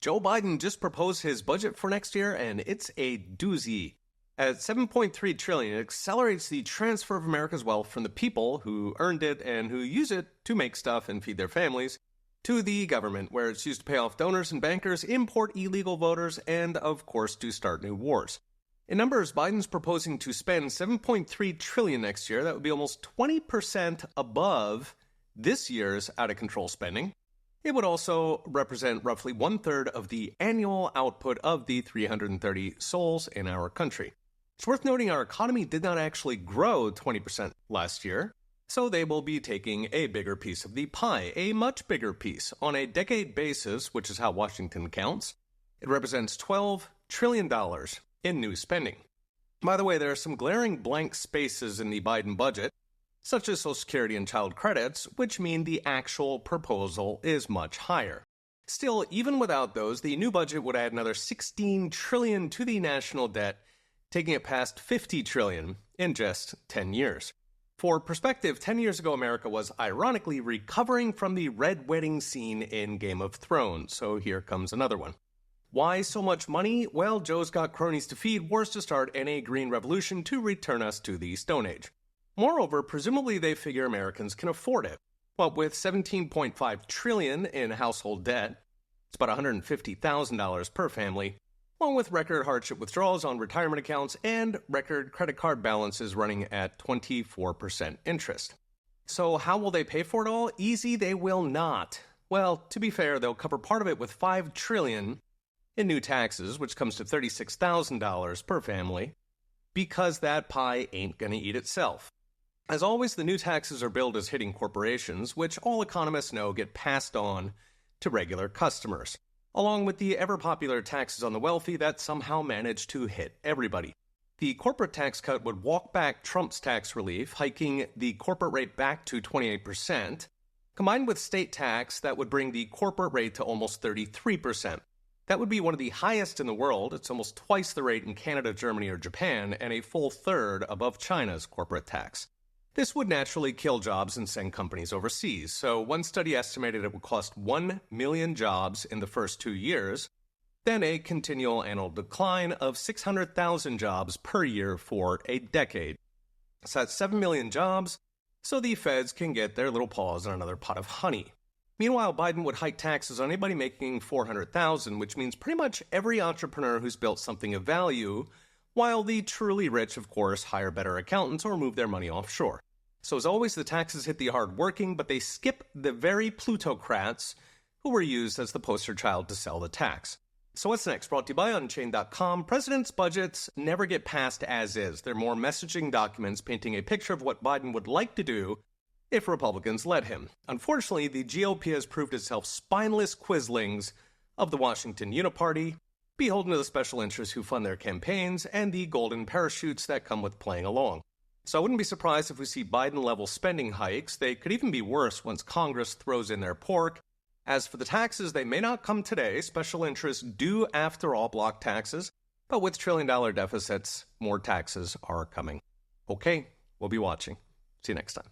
Joe Biden just proposed his budget for next year, and it's a doozy. At $7.3 trillion, it accelerates the transfer of America's wealth from the people who earned it and who use it to make stuff and feed their families to the government, where it's used to pay off donors and bankers, import illegal voters, and, of course, to start new wars. In numbers, Biden's proposing to spend $7.3 trillion next year. That would be almost 20% above this year's out-of-control spending. It would also represent roughly one-third of the annual output of the 330 souls in our country. It's worth noting our economy did not actually grow 20% last year, so they will be taking a bigger piece of the pie, a much bigger piece. On a decade basis, which is how Washington counts, it represents $12 trillion in new spending. By the way, there are some glaring blank spaces in the Biden budget, such as Social Security and child credits, which mean the actual proposal is much higher. Still, even without those, the new budget would add another $16 trillion to the national debt, taking it past $50 trillion in just 10 years. For perspective, 10 years ago, America was ironically recovering from the red wedding scene in Game of Thrones, so here comes another one. Why so much money? Well, Joe's got cronies to feed, wars to start, and a green revolution to return us to the Stone Age. Moreover, presumably they figure Americans can afford it. Well, with $17.5 trillion in household debt, it's about $150,000 per family, along with record hardship withdrawals on retirement accounts and record credit card balances running at 24% interest. So how will they pay for it all? Easy, they will not. Well, to be fair, they'll cover part of it with $5 trillion in new taxes, which comes to $36,000 per family, because that pie ain't gonna eat itself. As always, the new taxes are billed as hitting corporations, which all economists know get passed on to regular customers, along with the ever-popular taxes on the wealthy that somehow manage to hit everybody. The corporate tax cut would walk back Trump's tax relief, hiking the corporate rate back to 28%, combined with state tax that would bring the corporate rate to almost 33%. That would be one of the highest in the world. It's almost twice the rate in Canada, Germany, or Japan, and a full third above China's corporate tax. This would naturally kill jobs and send companies overseas. So one study estimated it would cost 1 million jobs in the first 2 years, then a continual annual decline of 600,000 jobs per year for a decade. So that's 7 million jobs, so the feds can get their little paws on another pot of honey. Meanwhile, Biden would hike taxes on anybody making $400,000, which means pretty much every entrepreneur who's built something of value, while the truly rich, of course, hire better accountants or move their money offshore. So as always, the taxes hit the hardworking, but they skip the very plutocrats who were used as the poster child to sell the tax. So what's next? Brought to you by Unchained.com. Presidents' budgets never get passed as is. They're more messaging documents painting a picture of what Biden would like to do if Republicans let him. Unfortunately, the GOP has proved itself spineless quislings of the Washington Uniparty, beholden to the special interests who fund their campaigns and the golden parachutes that come with playing along. So I wouldn't be surprised if we see Biden-level spending hikes. They could even be worse once Congress throws in their pork. As for the taxes, they may not come today. Special interests do, after all, block taxes. But with trillion-dollar deficits, more taxes are coming. Okay, we'll be watching. See you next time.